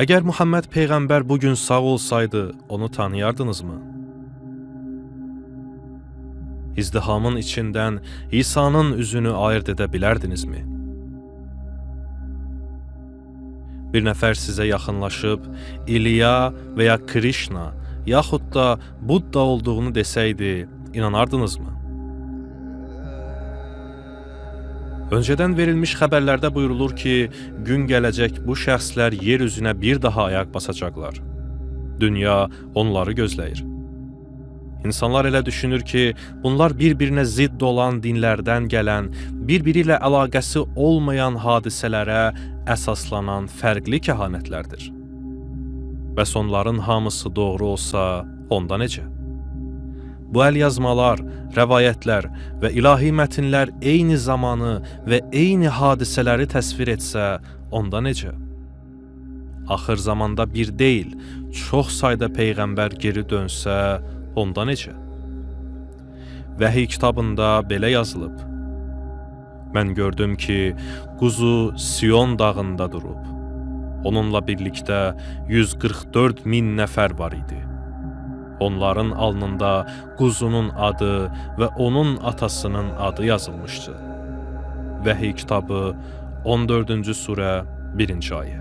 Əgər Muhammed Peyğəmbər bugün sağ olsaydı, onu tanıyardınızmı? İzdihamın içindən İsa'nın üzünü ayırt edə bilərdinizmi? Bir nəfər sizə yaxınlaşıb, İliya və ya Krishna, yaxud da Budda olduğunu desəydi, inanardınızmı? Öncədən verilmiş xəbərlərdə buyurulur ki, gün gələcək bu şəxslər yer üzünə bir daha ayaq basacaqlar. Dünya onları gözləyir. İnsanlar elə düşünür ki, bunlar bir-birinə zidd olan dinlərdən gələn, bir-biri ilə əlaqəsi olmayan hadisələrə əsaslanan fərqli kəhanətlərdir. Bəs onların hamısı doğru olsa, onda necə? Bu əlyazmalar, rəvayətlər və ilahi mətinlər eyni zamanı və eyni hadisələri təsvir etsə, onda necə? Axır zamanda bir deyil, çox sayda Peyğəmbər geri dönsə, onda necə? Vəhiy kitabında belə yazılıb. Mən gördüm ki, quzu Sion dağında durub. Onunla birlikdə 144 min nəfər var idi. Onların alnında quzunun adı və onun atasının adı yazılmışdı. Vəhiy kitabı 14-cü surə 1-ci ayə.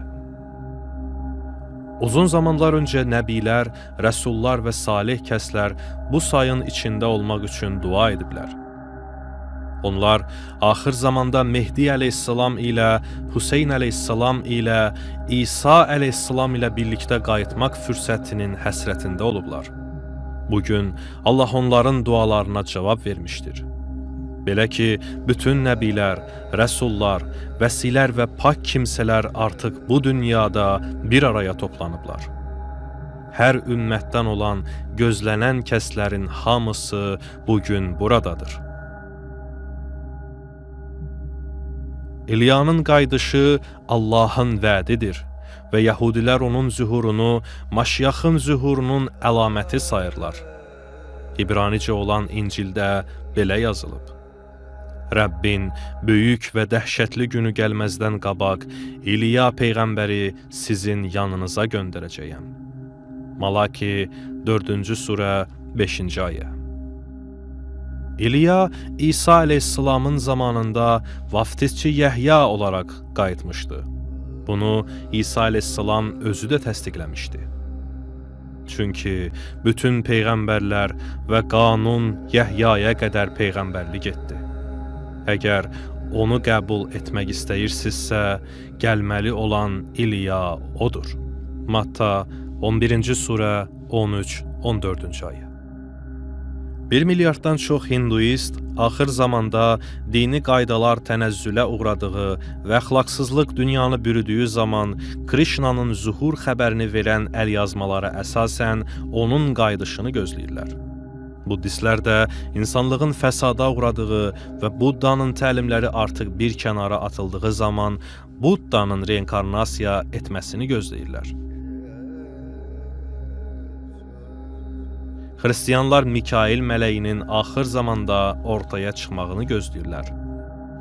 Uzun zamanlar öncə nəbilər, rəsullar və salih kəslər bu sayın içində olmaq üçün dua ediblər. Onlar axır zamanda Mehdi əleyhissalam ilə, Hüseyn əleyhissalam ilə, İsa əleyhissalam ilə birlikdə qayıtmaq fürsətinin həsrətində olublar. Bugün Allah onların dualarına cavab vermişdir. Belə ki, bütün nəbilər, rəsullar, vəsilər və pak kimsələr artıq bu dünyada bir araya toplanıblar. Hər ümmətdən olan gözlənən kəslərin hamısı bugün buradadır. İlyanın qayıdışı Allahın vədidir və Yəhudilər onun zühurunu Maşiyaxın zühurunun əlaməti sayırlar. İbranicə olan İncildə belə yazılıb. Rəbbin böyük və dəhşətli günü gəlməzdən qabaq İliya Peyğəmbəri sizin yanınıza göndərəcəyəm. Malaki 4-cü surə 5-ci ayə. İliya İsa əleyhissalamın zamanında vaftizçi Yəhya olaraq qayıtmışdı. Bunu İsa əleyhissalam özü də təsdiqləmişdi. Çünki bütün peyğəmbərlər və qanun Yəhyaya qədər peyğəmbərlik etdi. Əgər onu qəbul etmək istəyirsinizsə, gəlməli olan İliya odur. Matta 11-ci surə 13-14-cü ayə. 1 milyarddan çox hinduist axır zamanda dini qaydalar tənəzzülə uğradığı və əxlaqsızlıq dünyanı bürüdüyü zaman Krishnanın zuhur xəbərini verən əlyazmalara əsasən onun qayıdışını gözləyirlər. Buddistlər də insanlığın fəsada uğradığı və Buddanın təlimləri artıq bir kənara atıldığı zaman Buddanın reinkarnasiya etməsini gözləyirlər. Xristiyanlar Mikail mələyinin axır zamanda ortaya çıxmağını gözləyirlər.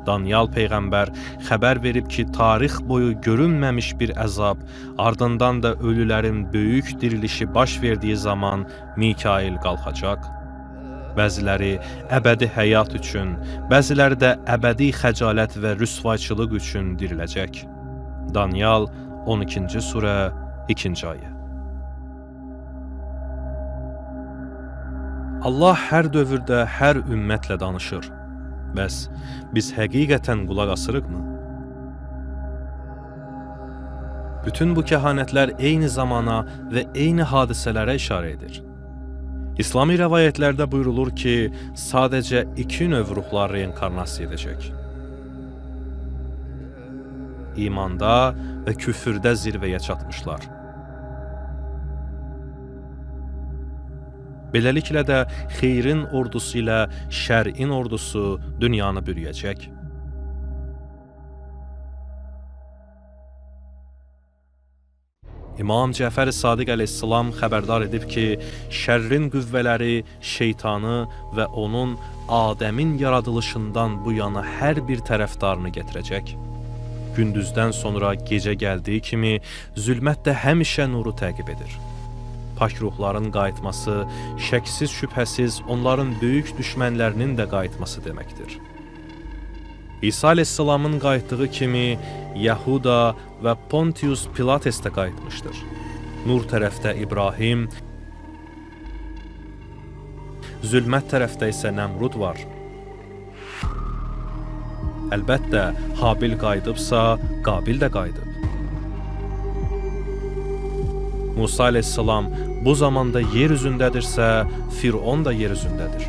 Daniel Peyğəmbər xəbər verib ki, tarix boyu görünməmiş bir əzab, ardından da ölülərin böyük dirilişi baş verdiyi zaman Mikail qalxacaq. Bəziləri əbədi həyat üçün, bəziləri də əbədi xəcalət və rüsvayçılıq üçün diriləcək. Daniel 12-ci surə 2-ci ayə. Allah hər dövrdə hər ümmətlə danışır. Bəs biz həqiqətən qulaq asırıqmı? Bütün bu kəhanətlər eyni zamana və eyni hadisələrə işarə edir. İslami rəvayətlərdə buyurulur ki, sadəcə 2 növ ruhlar reinkarnasiya edəcək. İmanda və küfürdə zirvəyə çatmışlar. Beləliklə də xeyrin ordusu ilə şərin ordusu dünyanı bürüyəcək. İmam Cəfər Sadiq əleyhissalam xəbərdar edib ki, şərrin qüvvələri şeytanı və onun Adəmin yaradılışından bu yana hər bir tərəfdarını gətirəcək. Gündüzdən sonra gecə gəldiyi kimi zülmət də həmişə nuru təqib edir. Pak ruhların qayıtması şəksiz şübhəsiz onların böyük düşmənlərinin də qayıtması deməkdir. İsa əleyhissalamın qayıtdığı kimi Yahuda və Pontius Pilates də qayıtmışdır. Nur tərəfdə İbrahim, zülmət tərəfdə isə Nəmrud var. Əlbəttə, Habil qayıdıbsa, Qabil də qayıdıb. Musa əleyhissalam bu zamanda yer üzündədirsə, Firon da yer üzündədir.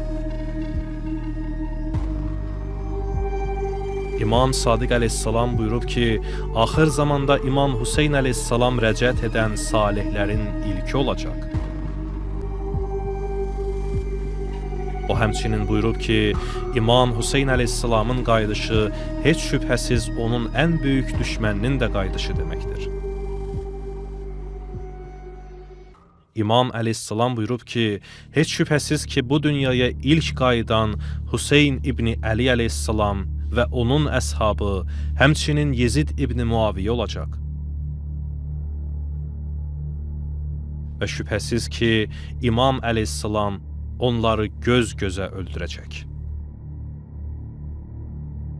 İmam Sadiq əleyhissalam buyurub ki, axır zamanda İmam Hüseyn əleyhissalam rəcət edən salihlərin ilki olacaq. O həmçinin buyurub ki, İmam Hüseyn əleyhissalamın qayıdışı heç şübhəsiz onun ən böyük düşməninin də qayıdışı deməkdir. İmam əleyhissalam buyurub ki, heç şübhəsiz ki, bu dünyaya ilk qayıdan Hüseyn İbni Əli əleyhissalam və onun əshabı, həmçinin Yezid İbni Muaviyyə olacaq. Və şübhəsiz ki, İmam əleyhissalam onları göz-gözə öldürəcək.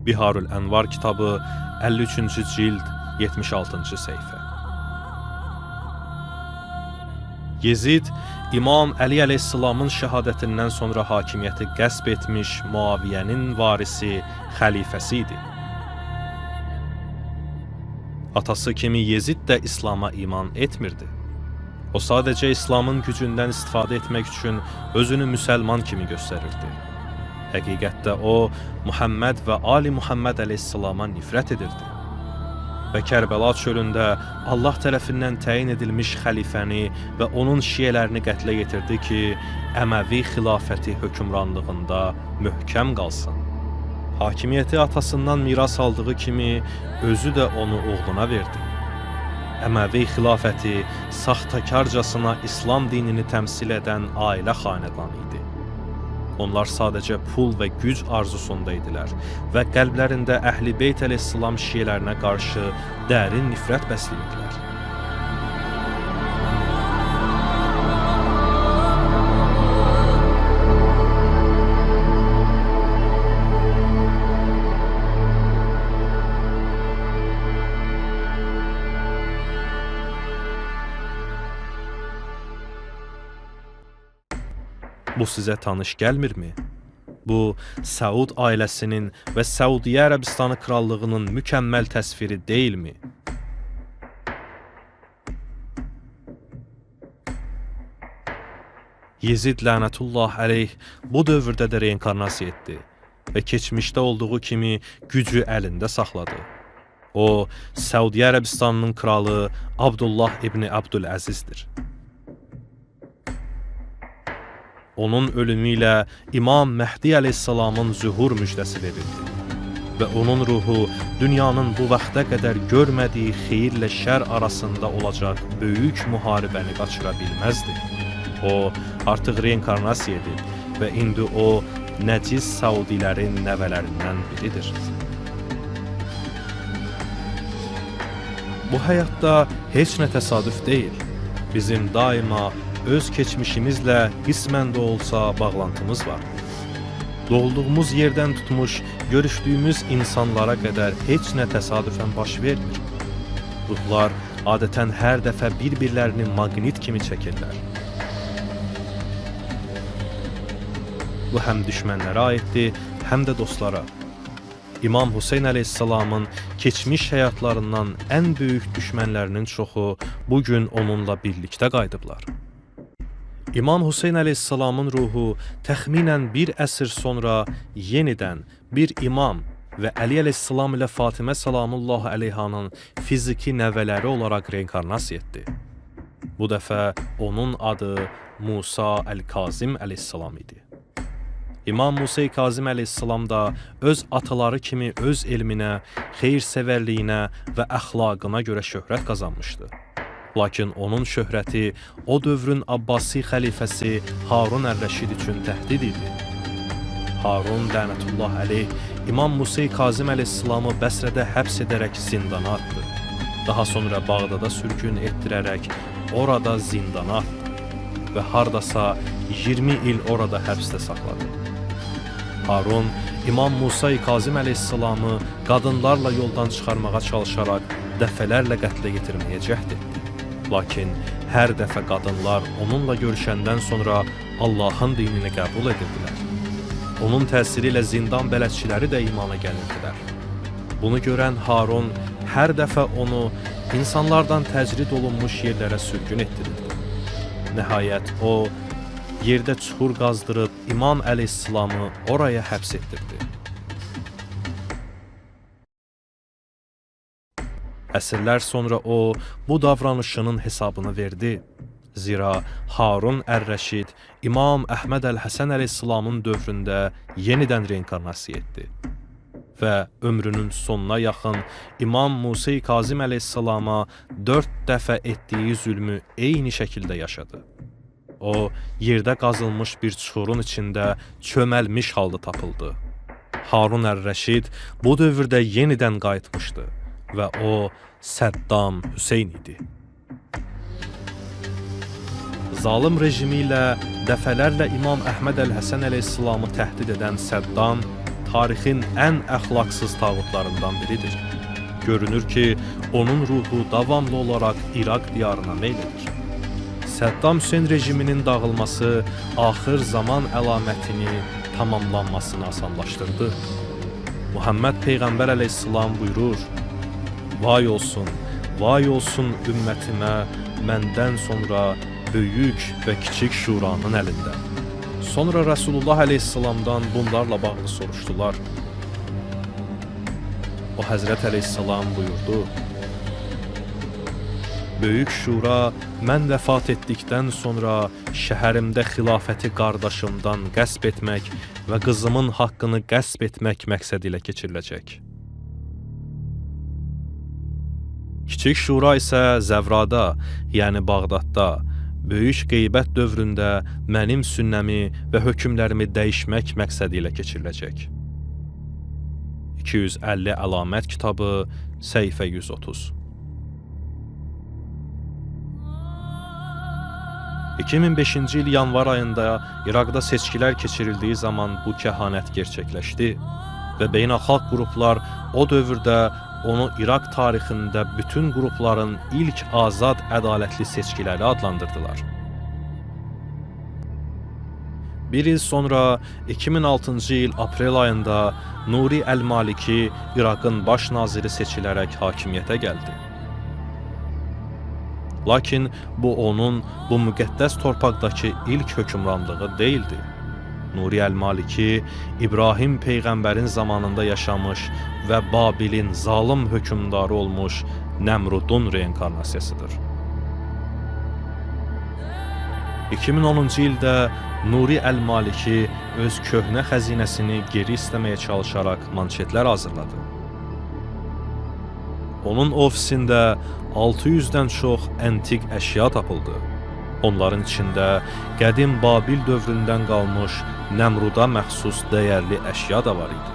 Biharul Ənvar kitabı 53-cü cild 76-cı səhifə. Yezid, İmam Əli əleyhissalamın şəhadətindən sonra hakimiyyəti qəsb etmiş Muaviyyənin varisi, xəlifəsi idi. Atası kimi Yezid də İslama iman etmirdi. O sadəcə İslamın gücündən istifadə etmək üçün özünü müsəlman kimi göstərirdi. Həqiqətdə o, Muhammed və Ali Muhammed əleyhissalama nifrət edirdi. Və Kərbəla çölündə Allah tərəfindən təyin edilmiş xəlifəni və onun şiyələrini qətlə yetirdi ki, Əməvi xilafəti hökmranlığında möhkəm qalsın. Hakimiyyəti atasından miras aldığı kimi özü də onu oğluna verdi. Əməvi xilafəti saxtakarcasına İslam dinini təmsil edən ailə xanədanı idi. Onlar sadəcə pul və güc arzusunda idilər və qəlblərində Əhl-i Beyt əleyhissalam şiyələrinə qarşı dərin nifrət bəsləyirdilər. Bu sizə tanış gəlmirmi? Bu, Səud ailəsinin və Səudiyyə Ərəbistanı krallığının mükəmməl təsviri deyilmi? Yezid lənətullah əleyh bu dövrdə də reinkarnasiya etdi və keçmişdə olduğu kimi gücü əlində saxladı. O, Səudiyyə Ərəbistanının kralı Abdullah İbni Abdüləzizdir. Onun ölümü ilə İmam Məhdi əleyhissalamın zühur müjdəsi verildi və onun ruhu dünyanın bu vaxta qədər görmədiyi xeyirlə şər arasında olacaq böyük müharibəni qaçıra bilməzdi. O, artıq reinkarnasiya edib və indi o, nəcis Saudilərin nəvələrindən biridir. Bu həyatda heç nə təsadüf deyil. Bizim daima öz keçmişimizlə qismən də olsa bağlantımız var. Doğulduğumuz yerdən tutmuş, görüşdüyümüz insanlara qədər heç nə təsadüfən baş vermir. Ruhlar adətən hər dəfə bir-birlərini maqnit kimi çəkirlər. Bu həm düşmənlərə aiddir, həm də dostlara. İmam Hüseyn əleyhissalamın keçmiş həyatlarından ən böyük düşmənlərinin çoxu bugün onunla birlikdə qayıdıblar. İmam Hüseyn əleyhissalamın ruhu təxminən bir əsr sonra yenidən bir imam və Əli əleyhissalam ilə Fatimə salamullah əleyhanın fiziki nəvələri olaraq reinkarnasiya etdi. Bu dəfə onun adı Musa əl-Kazim əleyhissalam idi. İmam Musa Kazim əleyhissalam da öz ataları kimi öz elminə, xeyrsevərliyinə və əxlaqına görə şöhrət qazanmışdı. Lakin onun şöhrəti o dövrün Abbasi xəlifəsi Harun ər-Rəşid üçün təhdid idi. Harun lənətullah əleyh İmam Musa Kazım əleyhissalamı Bəsrədə həbs edərək zindana atdı. Daha sonra Bağdada sürgün etdirərək orada zindana atdı və hardasa 20 il orada həbsdə saxladı. Harun İmam Musa Kazım əleyhissalamı qadınlarla yoldan çıxarmağa çalışaraq dəfələrlə qətlə yetirməyə cəhd etdi. Lakin hər dəfə qadınlar onunla görüşəndən sonra Allahın dinini qəbul edirdilər. Onun təsiri ilə zindan bələdçiləri də imana gəlirdilər. Bunu görən Harun hər dəfə onu insanlardan təcrid olunmuş yerlərə sürgün etdirirdi. Nəhayət o, yerdə çuxur qazdırıb İmam əleyhissalamı oraya həbs etdirdi. Əsrlər sonra o, bu davranışının hesabını verdi. Zira Harun ər-Rəşid İmam Əhməd əl-Həsən əleyhissalamın dövründə yenidən reinkarnasiya etdi və ömrünün sonuna yaxın İmam Musa Kazım əleyhissalama 4 dəfə etdiyi zülmü eyni şəkildə yaşadı. O, yerdə qazılmış bir çuxurun içində çöməlmiş halda tapıldı. Harun ər-Rəşid bu dövrdə yenidən qayıtmışdı və o, Səddam Hüseyn idi. Zalim rejimi ilə dəfələrlə İmam Əhməd əl-Həsən əleyhissalamı təhdid edən Səddam, tarixin ən əxlaqsız tağutlarından biridir. Görünür ki, onun ruhu davamlı olaraq İraq diyarına meyl edir. Səddam Hüseyn rejiminin dağılması axır zaman əlamətini tamamlanmasını asanlaşdırdı. Muhammed Peyğəmbər əleyhissalam buyurur: vay olsun ümmətimə məndən sonra böyük və kiçik şuranın əlində. Sonra Rasulullah əleyhissalamdan bunlarla bağlı soruşdular. O Həzrət əleyhissalam buyurdu: Böyük şura mən vəfat etdikdən sonra şəhərimdə xilafəti qardaşımdan qəsb etmək və qızımın haqqını qəsb etmək məqsədi ilə keçiriləcək. Kiçik şura isə Zəvrada, yəni Bağdadda, böyük qeybət dövründə mənim sünnəmi və hökmlərimi dəyişmək məqsədi ilə keçiriləcək. 250 əlamət kitabı, səhifə 130. 2005-ci il yanvar ayında İraqda seçkilər keçirildiyi zaman bu kəhanət gerçəkləşdi və beynəlxalq qruplar o dövrdə onu İraq tarixində bütün qrupların ilk azad ədalətli seçkiləri adlandırdılar. Bir il sonra 2006-cı il aprel ayında Nuri Əl-Maliki İraqın baş naziri seçilərək hakimiyyətə gəldi. Lakin bu onun bu müqəddəs torpaqdakı ilk hökmranlığı deyildi. Nuri Əl-Maliki İbrahim Peyğəmbərin zamanında yaşamış və Babilin zalim hökmdarı olmuş Nəmrudun reinkarnasiyasıdır. 2010-cu ildə Nuri Əl-Maliki öz köhnə xəzinəsini geri istəməyə çalışaraq manşetlər hazırladı. Onun ofisində 600-dən çox əntiq əşya tapıldı. Onların içində qədim Babil dövründən qalmış Nəmruda məxsus dəyərli əşya da var idi.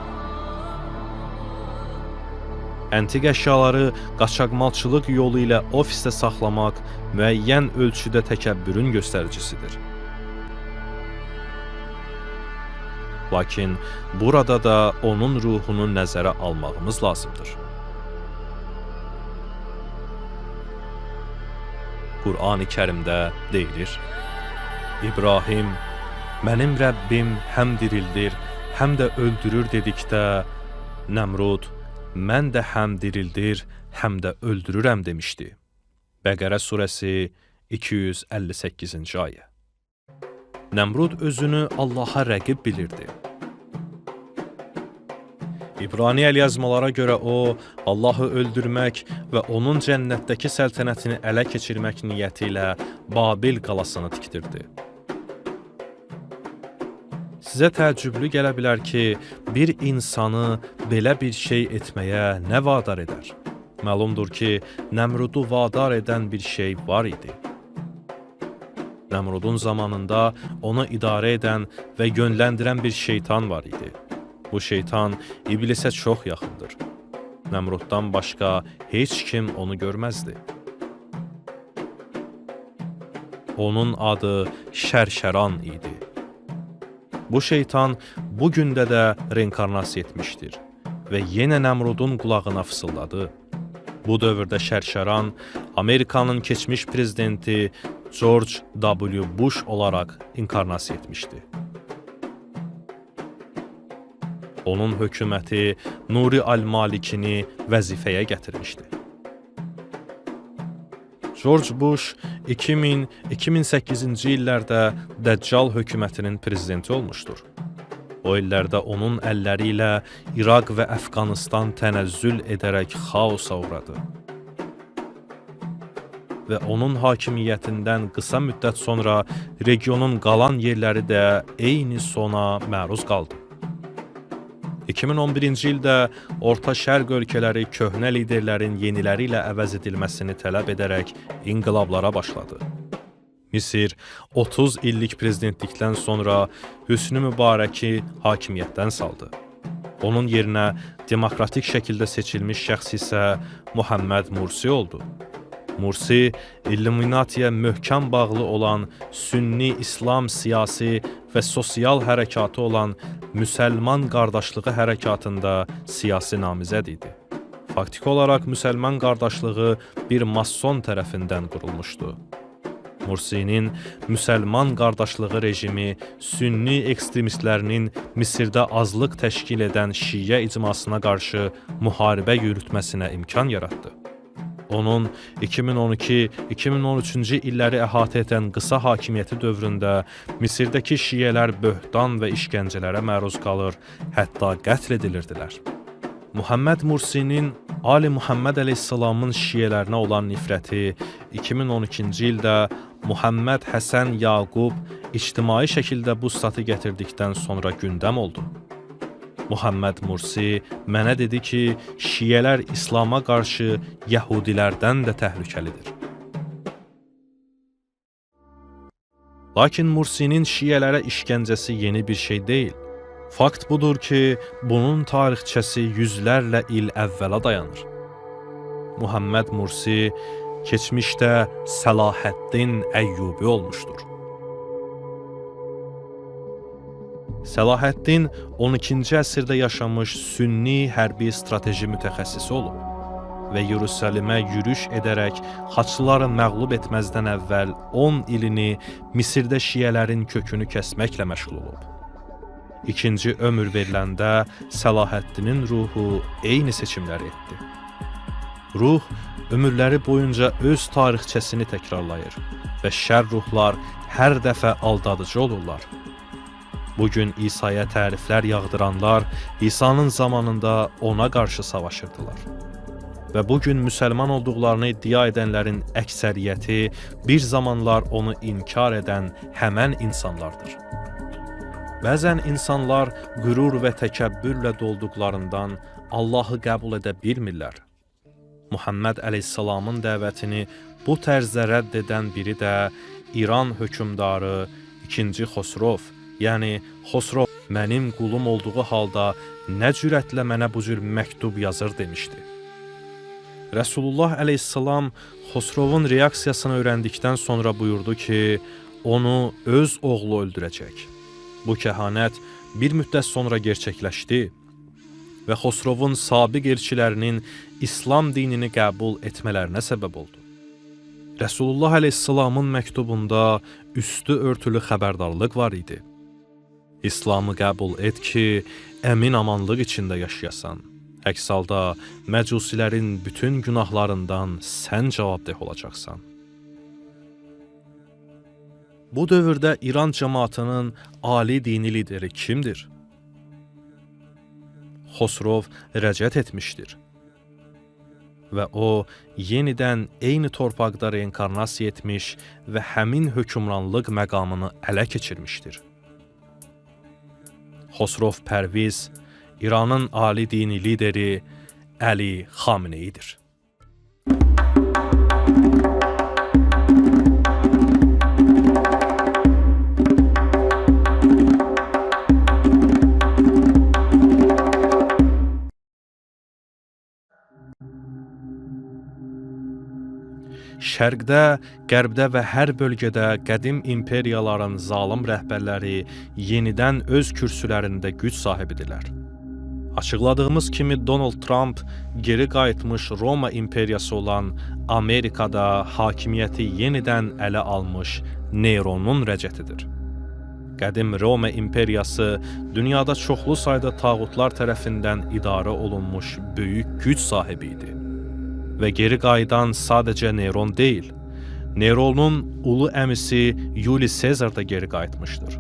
Əntiq əşyaları qaçaqmalçılıq yolu ilə ofisdə saxlamaq müəyyən ölçüdə təkəbbürün göstəricisidir. Lakin burada da onun ruhunu nəzərə almağımız lazımdır. Qur'an-ı Kərimdə deyilir: İbrahim, mənim Rəbbim həm dirildir, həm də öldürür dedikdə, Nəmrud, mən də həm dirildir, həm də öldürürəm demişdi. Bəqərə surəsi 258-ci ayə. Nəmrud özünü Allaha rəqib bilirdi. İbrani əlyazmalara görə o, Allahı öldürmək və onun cənnətdəki səltənətini ələ keçirmək niyyəti ilə Babil qalasını tikdirdi. Sizə təəccüblü gələ bilər ki, bir insanı belə bir şey etməyə nə vadar edər? Məlumdur ki, Nəmrudu vadar edən bir şey var idi. Nəmrudun zamanında onu idarə edən və yönləndirən bir şeytan var idi. Bu şeytan iblisə çox yaxındır. Nəmruddan başqa heç kim onu görməzdi. Onun adı Şərşəran idi. Bu şeytan bu gündə də reinkarnasiya etmişdir və yenə Nəmrudun qulağına fısıldadı. Bu dövrdə Şərşəran Amerikanın keçmiş prezidenti George W. Bush olaraq inkarnasiya etmişdi. Onun hökuməti Nuri Al-Malikini vəzifəyə gətirmişdi. George Bush 2000-2008-ci illərdə Dəccal hökumətinin prezidenti olmuşdur. O illərdə onun əlləri ilə İraq və Əfqanistan tənəzzül edərək xaosa uğradı. Və onun hakimiyyətindən qısa müddət sonra regionun qalan yerləri də eyni sona məruz qaldı. 2011-ci ildə Orta Şərq ölkələri köhnə liderlərin yeniləri ilə əvəz edilməsini tələb edərək inqilablara başladı. Misir 30 illik prezidentlikdən sonra Hüsnü Mübarəki hakimiyyətdən saldı. Onun yerinə demokratik şəkildə seçilmiş şəxs isə Muhammed Mursi oldu. Mursi, İlluminatiyə möhkəm bağlı olan Sünni İslam siyasi və sosial hərəkatı olan Müsəlman qardaşlığı hərəkatında siyasi namizəd idi. Faktiki olaraq Müsəlman qardaşlığı bir mason tərəfindən qurulmuşdu. Mursinin Müsəlman qardaşlığı rejimi Sünni ekstremistlərinin Misirdə azlıq təşkil edən Şiə icmasına qarşı müharibə yürütməsinə imkan yaratdı. Onun 2012-2013-cü illəri əhatə edən qısa hakimiyyəti dövründə Misirdəki şiələr böhtan və işgəncələrə məruz qalır, hətta qətl edilirdilər. Muhammed Mursinin Ali Muhammed əleyhissalamın şiələrinə olan nifrəti 2012-ci ildə Muhammed Həsən Yaqub ictimai şəkildə bu statı gətirdikdən sonra gündəm oldu. Muhammed Mursi mənə dedi ki, şiələr İslama qarşı yəhudilərdən də təhlükəlidir. Lakin Mursinin şiələrə işgəncəsi yeni bir şey deyil. Fakt budur ki, bunun tarixçəsi yüzlərlə il əvvələ dayanır. Muhammed Mursi keçmişdə Səlahəddin Əyyubi olmuşdur. Səlahəddin 12-ci əsrdə yaşamış sünni hərbi strateji mütəxəssisi olub və Yerusəlimə yürüş edərək Haçlıları məğlub etməzdən əvvəl 10 ilini Misirdə şiələrin kökünü kəsməklə məşğul olub. İkinci ömür veriləndə Səlahəddinin ruhu eyni seçimləri etdi. Ruh ömürləri boyunca öz tarixçəsini təkrarlayır və şər ruhlar hər dəfə aldadıcı olurlar. Bugün İsa'ya təriflər yağdıranlar İsa'nın zamanında ona qarşı savaşırdılar. Və bugün müsəlman olduqlarını iddia edənlərin əksəriyyəti bir zamanlar onu inkar edən həmən insanlardır. Bəzən insanlar qürur və təkəbbürlə dolduqlarından Allahı qəbul edə bilmirlər. Muhammed əleyhissalamın dəvətini bu tərzdə rədd edən biri də İran hökümdarı 2. Xosrov, yəni Xosrov mənim qulum olduğu halda nə cürətlə mənə bu cür məktub yazır demişdi. Rəsulullah əleyhissalam Xosrovun reaksiyasını öyrəndikdən sonra buyurdu ki, onu öz oğlu öldürəcək. Bu kəhanət bir müddət sonra gerçəkləşdi və Xosrovun sabiq elçilərinin İslam dinini qəbul etmələrinə səbəb oldu. Rəsulullah əleyhissalamın məktubunda üstü örtülü xəbərdarlıq var idi. İslamı qəbul et ki, əmin-amanlıq içində yaşayasan. Əks halda məcusilərin bütün günahlarından sən cavabdeh olacaqsan. Bu dövrdə İran cəmaatının ali dini lideri kimdir? Xosrov rəcət etmişdir. Və o, yenidən eyni torpaqda reinkarnasiya etmiş və həmin hökmranlıq məqamını ələ keçirmişdir. Xosrov Pərviz, İranın ali dini lideri Əli Xameneidir. Şərqdə, Qərbdə və hər bölgədə qədim imperiyaların zalım rəhbərləri yenidən öz kürsülərində güc sahibidirlər. Açıqladığımız kimi Donald Trump geri qayıtmış Roma imperiyası olan Amerikada hakimiyyəti yenidən ələ almış Neronun rəcətidir. Qədim Roma imperiyası dünyada çoxlu sayda tağutlar tərəfindən idarə olunmuş böyük güc sahibi idi. Və geri qayıdan sadəcə Neron deyil, Neronun ulu əmisi Yuli Sezar da geri qayıtmışdır.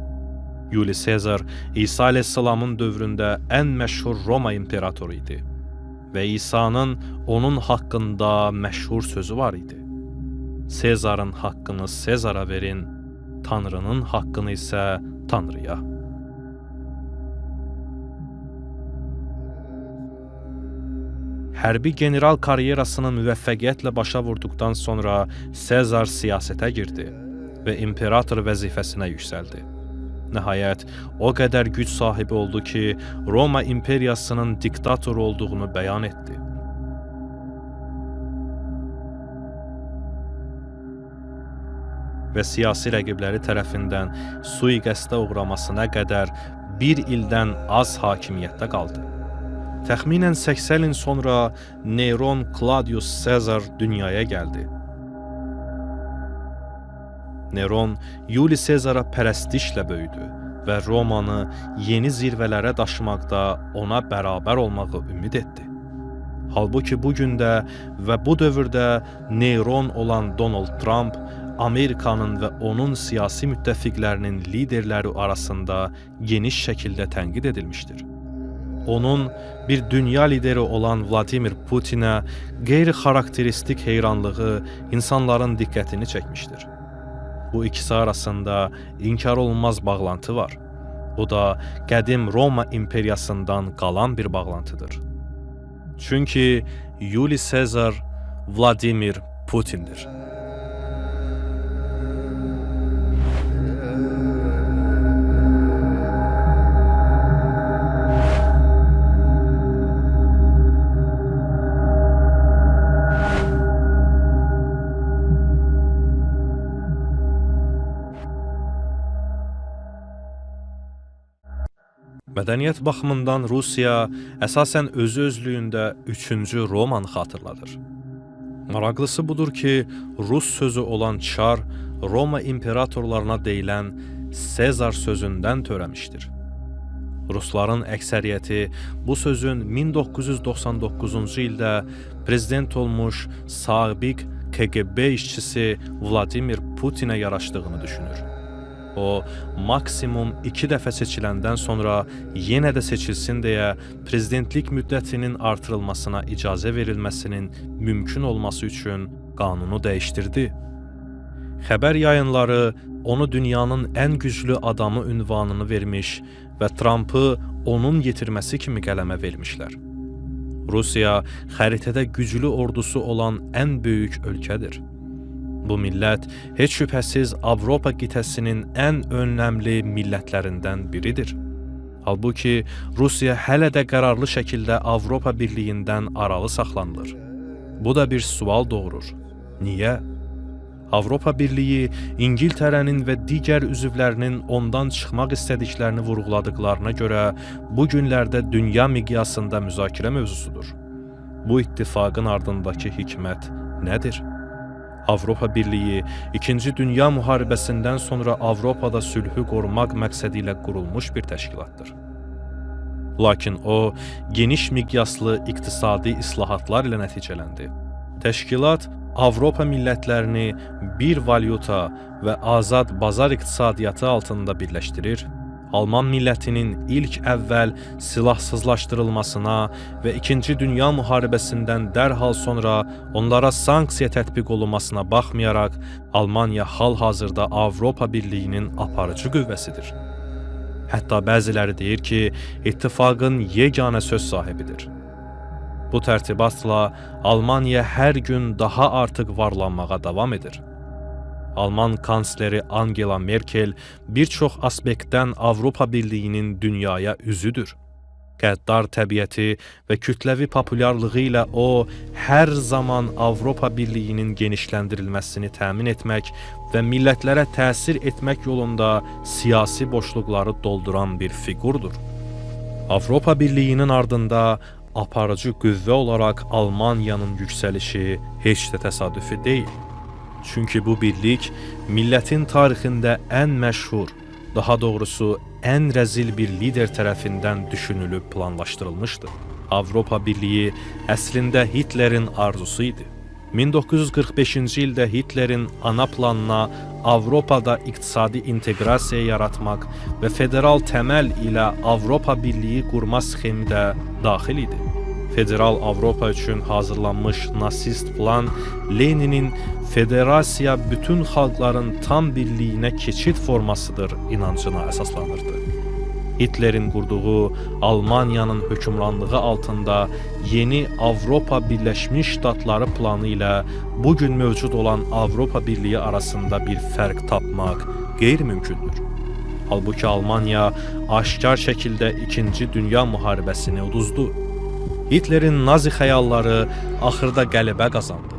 Yuli Sezar İsa əleyhissalamın dövründə ən məşhur Roma imperatoru idi və İsa'nın onun haqqında məşhur sözü var idi. Sezarın haqqını Sezara verin, Tanrının haqqını isə Tanrıya. Hərbi general karyerasını müvəffəqiyyətlə başa vurduqdan sonra Sezar siyasətə girdi və imperator vəzifəsinə yüksəldi. Nəhayət, o qədər güc sahibi oldu ki, Roma imperiyasının diktatoru olduğunu bəyan etdi. Və siyasi rəqibləri tərəfindən sui-qəsdə uğramasına qədər bir ildən az hakimiyyətdə qaldı. Təxminən 80 il sonra Neron Claudius Caesar dünyaya gəldi. Neron Yuli Sezara pərəstişlə böyüdü və Romanı yeni zirvələrə daşımaqda ona bərabər olmağı ümid etdi. Halbuki bu gündə və bu dövrdə Neron olan Donald Trump Amerikanın və onun siyasi müttəfiqlərinin liderləri arasında geniş şəkildə tənqid edilmişdir. Onun bir dünya lideri olan Vladimir Putinə qeyri-xarakteristik heyranlığı insanların diqqətini çəkmişdir. Bu ikisi arasında inkar olunmaz bağlantı var. O da qədim Roma imperiyasından qalan bir bağlantıdır. Çünki Yuli Sezar Vladimir Putindir. Mədəniyyət baxımından Rusiya əsasən özü-özlüyündə 3-cü Romanı xatırladır. Maraqlısı budur ki, Rus sözü olan çar Roma imperatorlarına deyilən Sezar sözündən törəmişdir. Rusların əksəriyyəti bu sözün 1999-cu ildə prezident olmuş sabiq KGB işçisi Vladimir Putinə yaraşdığını düşünür. O, maksimum 2 dəfə seçiləndən sonra yenə də seçilsin deyə prezidentlik müddətinin artırılmasına icazə verilməsinin mümkün olması üçün qanunu dəyişdirdi. Xəbər yayınları onu dünyanın ən güclü adamı ünvanını vermiş və Trumpı onun yetirməsi kimi qələmə vermişlər. Rusiya xəritədə güclü ordusu olan ən böyük ölkədir. Bu millət heç şübhəsiz Avropa qitəsinin ən önəmli millətlərindən biridir. Halbuki Rusiya hələ də qərarlı şəkildə Avropa Birliyindən aralı saxlanılır. Bu da bir sual doğurur. Niyə? Avropa Birliyi İngiltərənin və digər üzvlərinin ondan çıxmaq istədiklərini vurğuladıqlarına görə bu günlərdə dünya miqyasında müzakirə mövzusudur. Bu ittifaqın ardındakı hikmət nədir? Avropa Birliyi 2-ci Dünya müharibəsindən sonra Avropada sülhü qorumaq məqsədi ilə qurulmuş bir təşkilatdır. Lakin o, geniş miqyaslı iqtisadi islahatlar ilə nəticələndi. Təşkilat Avropa millətlərini bir valyuta və azad bazar iqtisadiyyatı altında birləşdirir, Alman millətinin ilk əvvəl silahsızlaşdırılmasına və 2-ci Dünya müharibəsindən dərhal sonra onlara sanksiya tətbiq olunmasına baxmayaraq, Almaniya hal-hazırda Avropa Birliyinin aparıcı qüvvəsidir. Hətta bəziləri deyir ki, ittifaqın yeganə söz sahibidir. Bu tərtibatla Almaniya hər gün daha artıq varlanmağa davam edir. Alman kansleri Angela Merkel bir çox aspektdən Avropa Birliyinin dünyaya üzüdür. Qəddar təbiəti və kütləvi populyarlığı ilə o, hər zaman Avropa Birliyinin genişləndirilməsini təmin etmək və millətlərə təsir etmək yolunda siyasi boşluqları dolduran bir fiqurdur. Avropa Birliyinin ardında aparıcı qüvvə olaraq Almaniyanın yüksəlişi heç də təsadüfi deyil. Çünki bu birlik millətin tarixində ən məşhur, daha doğrusu ən rəzil bir lider tərəfindən düşünülüb planlaşdırılmışdı. Avropa Birliyi əslində Hitlerin arzusu idi. 1945-ci ildə Hitlerin ana planına Avropada iqtisadi inteqrasiya yaratmaq və federal təməl ilə Avropa Birliyi qurma sxemi də daxil idi. Federal Avropa üçün hazırlanmış nasist plan Leninin federasiya bütün xalqların tam birliyinə keçid formasıdır inancına əsaslanırdı. Hitlerin qurduğu Almaniyanın hökmranlığı altında yeni Avropa Birləşmiş Ştatları planı ilə bugün mövcud olan Avropa Birliyi arasında bir fərq tapmaq qeyri-mümkündür. Halbuki Almaniya aşkar şəkildə 2-ci Dünya müharibəsini uduzdu. Hitlerin nazi xəyalları axırda qələbə qazandı.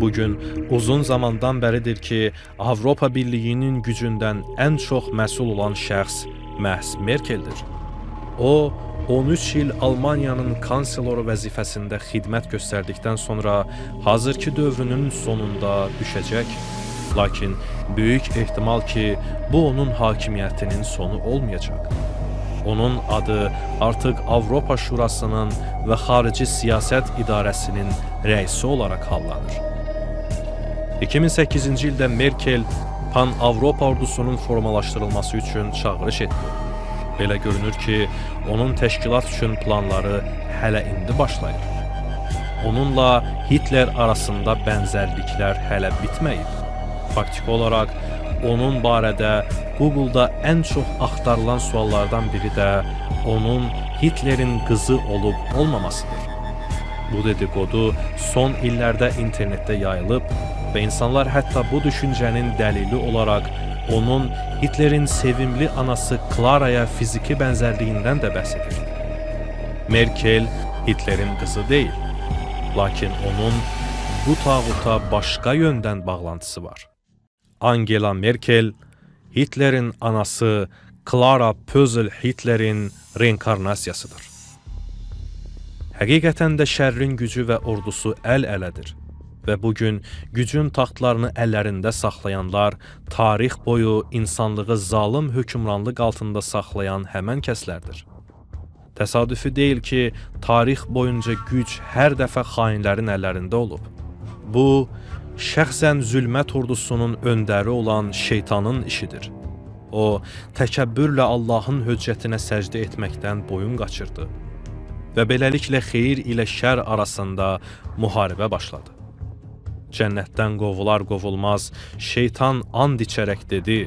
Bugün uzun zamandan bəridir ki, Avropa Birliyinin gücündən ən çox məsul olan şəxs məhz Merkeldir. O, 13 il Almaniyanın kanseloru vəzifəsində xidmət göstərdikdən sonra hazırki dövrünün sonunda düşəcək. Lakin böyük ehtimal ki, bu onun hakimiyyətinin sonu olmayacaq. Onun adı artıq Avropa Şurasının və Xarici Siyasət İdarəsinin rəisi olaraq hallanır. 2008-ci ildə Merkel Pan-Avropa ordusunun formalaşdırılması üçün çağırış etdi. Belə görünür ki, onun təşkilat üçün planları hələ indi başlayır. Onunla Hitler arasında bənzərliklər hələ bitməyib. Faktiki olaraq, onun barədə Google-da ən çox axtarılan suallardan biri də onun Hitlerin qızı olub-olmamasıdır. Bu dedikodu son illərdə internetdə yayılıb və insanlar hətta bu düşüncənin dəlili olaraq onun Hitlerin sevimli anası Klaraya fiziki bənzərliyindən də bəhs edir. Merkel Hitlerin qızı deyil, lakin onun bu tağuta başqa yöndən bağlantısı var. Angela Merkel, Hitlerin anası Clara Pözel Hitlerin reinkarnasiyasıdır. Həqiqətən də şərrin gücü və ordusu əl-ələdir və bugün gücün taxtlarını əllərində saxlayanlar tarix boyu insanlığı zalım hökmranlıq altında saxlayan həmən kəslərdir. Təsadüfi deyil ki, tarix boyunca güc hər dəfə xainlərin əllərində olub. Bu, şəxsən zülmət ordusunun öndəri olan şeytanın işidir. O, təkəbbürlə Allahın höccətinə səcdə etməkdən boyun qaçırdı və beləliklə xeyir ilə şər arasında müharibə başladı. Cənnətdən qovular qovulmaz, şeytan and içərək dedi,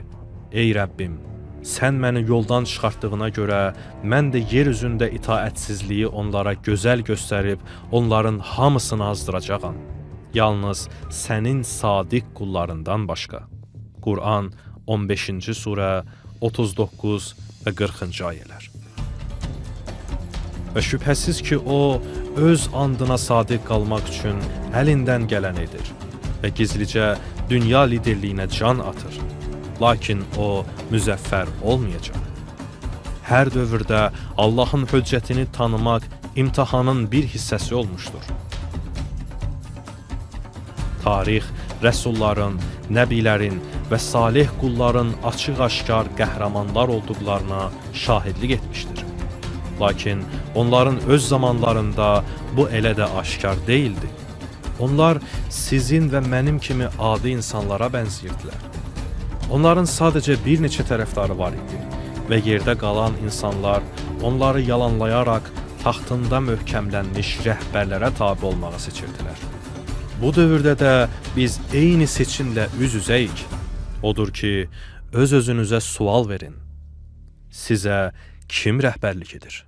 ey Rəbbim, sən məni yoldan çıxartdığına görə mən də yer üzündə itaətsizliyi onlara gözəl göstərib, onların hamısını azdıracağam. Yalnız sənin sadiq qullarından başqa. Quran 15-ci surə 39 və 40-cı ayələr. Və şübhəsiz ki, o, öz andına sadiq qalmaq üçün əlindən gələn edir və gizlicə dünya liderliyinə can atır. Lakin o, müzəffər olmayacaq. Hər dövrdə Allahın höccətini tanımaq imtihanın bir hissəsi olmuşdur. Tarix, rəsulların, nəbilərin və salih qulların açıq-aşkar qəhrəmanlar olduqlarına şahidlik etmişdir. Lakin onların öz zamanlarında bu elə də aşkar deyildi. Onlar sizin və mənim kimi adi insanlara bənziyirdilər. Onların sadəcə bir neçə tərəfdarı var idi və yerdə qalan insanlar onları yalanlayaraq taxtında möhkəmlənmiş rəhbərlərə tabe olmağı seçirdilər. Bu dövrdə də biz eyni seçimlə üz-üzəyik. Odur ki, öz-özünüzə sual verin. Sizə kim rəhbərlik edir?